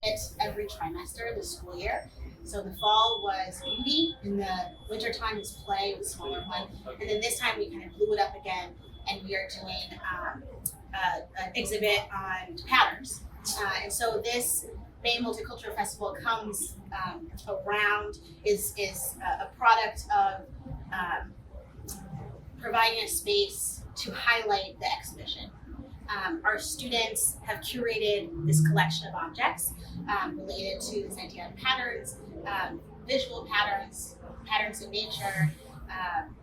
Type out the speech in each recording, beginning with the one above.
it every trimester of the school year. So the fall was beauty, in the winter time was play, it was a smaller one, and then this time we kind of blew it up again, and we are doing an exhibit on patterns. And so this May Multicultural Festival comes around is a product of providing a space to highlight the exhibition. Our students have curated this collection of objects related to this idea of patterns, visual patterns, patterns in nature,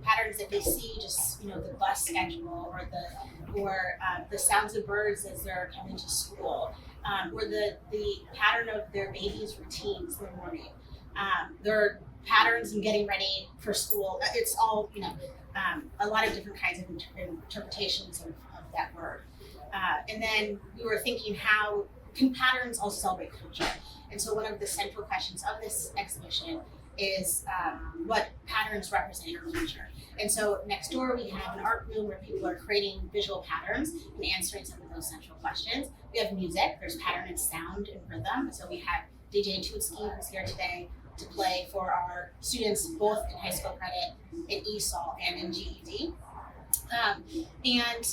patterns that they see, just the bus schedule or the sounds of birds as they're coming to school, or the pattern of their baby's routines in the morning. Their patterns in getting ready for school. It's all a lot of different kinds of interpretations of that word. And then we were thinking, how can patterns also celebrate culture? And so one of the central questions of this exhibition is what patterns represent your culture. And so next door we have an art room where people are creating visual patterns and answering some of those central questions. We have music, there's pattern and sound and rhythm. So we have DJ Tutski, who's here today to play for our students both in high school credit, in ESOL, and in GED. And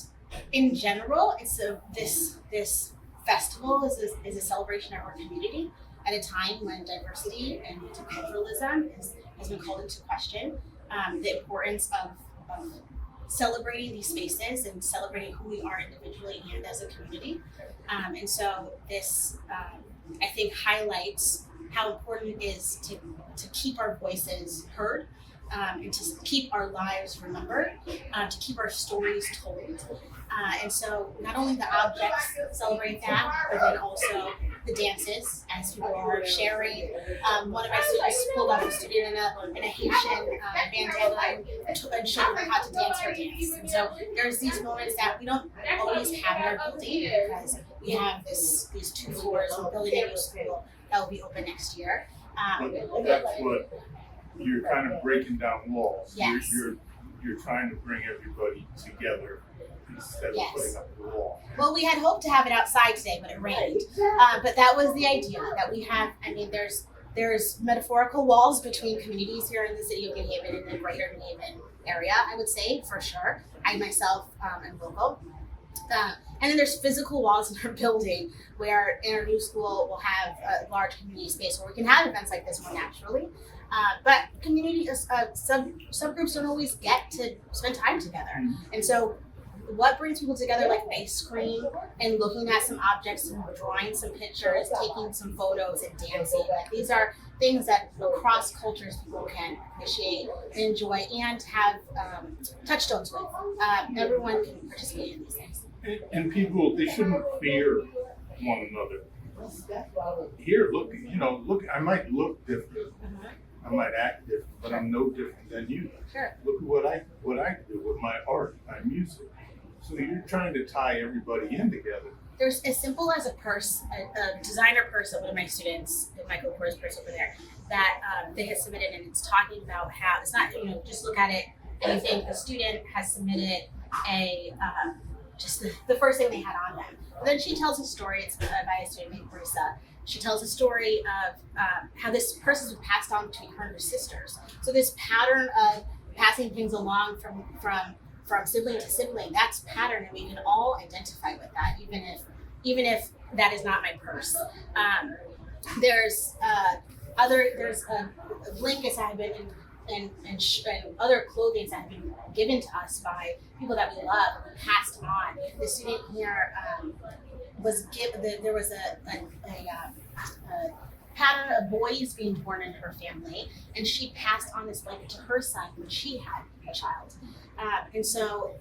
in general, this festival is a celebration of our community at a time when diversity and multiculturalism has been called into question. The importance of celebrating these spaces and celebrating who we are individually and as a community. And so this, I think, highlights how important it is to keep our voices heard, and to keep our lives remembered, to keep our stories told. And so not only the objects celebrate that, but then also the dances as people are sharing. One of my students pulled up a student in a Haitian bandana and showed her how to dance her dance. And so there's these moments that we don't always have in our building because we have these 2 floors. We're building a new school that will be open next year. But that's what you're kind of breaking down walls. Yes. You're trying to bring everybody together instead of putting up a wall. Well, we had hoped to have it outside today, but it rained. But that was the idea, that we have. I mean, there's metaphorical walls between communities here in the city of New Haven and the greater New Haven area, I would say, for sure. I myself am local. And then there's physical walls in our building where in our new school we'll have a large community space where we can have events like this more naturally. But community subgroups don't always get to spend time together. And so what brings people together, like an ice cream and looking at some objects and drawing some pictures, taking some photos and dancing. Like, these are things that across cultures people can appreciate and enjoy and have touchstones with. Everyone can participate in these things. And people, they shouldn't fear one another. Here, look, I might look different. I might act different, but I'm no different than you. Sure. Look at what I do with my art, my music. So you're trying to tie everybody in together. There's as simple as a purse, a designer purse of one of my students, the Michael Kors purse over there, that they had submitted, and it's talking about how it's not, just look at it and you think the student has submitted just the first thing they had on them. But then she tells a story, it's by a student named Marisa. She tells a story of how this purse has been passed on between her and her sisters. So this pattern of passing things along from sibling to sibling, that's pattern, and we can all identify with that, even if that is not my purse. There's blankets that have been and other clothing that have been given to us by people that we love and passed on. The student here there was a pattern of boys being born in her family, and she passed on this blanket to her son when she had a child. And so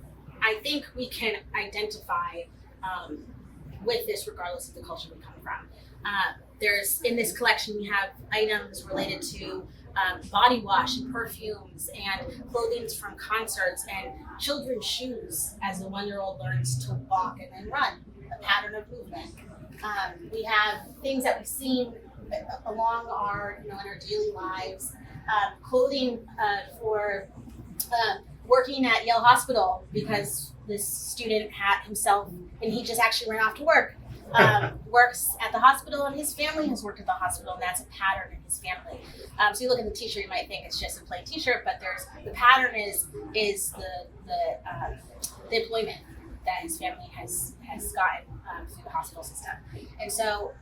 I think we can identify with this regardless of the culture we come from. There's, in this collection, we have items related to body wash and perfumes and clothing from concerts and children's shoes as a 1-year-old learns to walk and then run, a pattern of movement. We have things that we've seen along in our daily lives, clothing for working at Yale Hospital because this student had himself, and he just actually ran off to work. works at the hospital, and his family has worked at the hospital, and that's a pattern in his family. So you look at the T-shirt, you might think it's just a plain T-shirt, but the pattern is the employment that his family has gotten through the hospital system. And so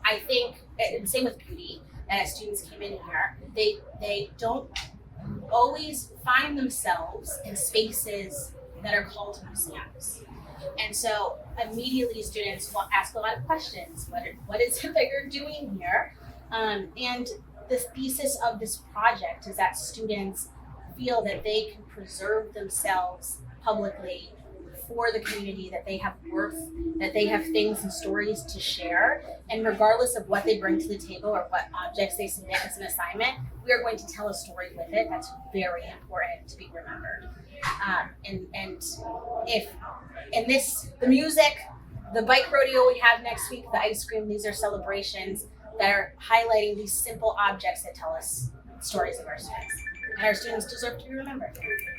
I think, and same with beauty, and as students came in here, they don't always find themselves in spaces that are called museums. And so immediately students will ask a lot of questions. What is it that you're doing here? And the thesis of this project is that students feel that they can preserve themselves publicly for the community, that they have worth, that they have things and stories to share. And regardless of what they bring to the table or what objects they submit as an assignment, we are going to tell a story with it that's very important to be remembered. And if in this, the music, the bike rodeo we have next week, the ice cream, these are celebrations that are highlighting these simple objects that tell us stories of our students. And our students deserve to be remembered.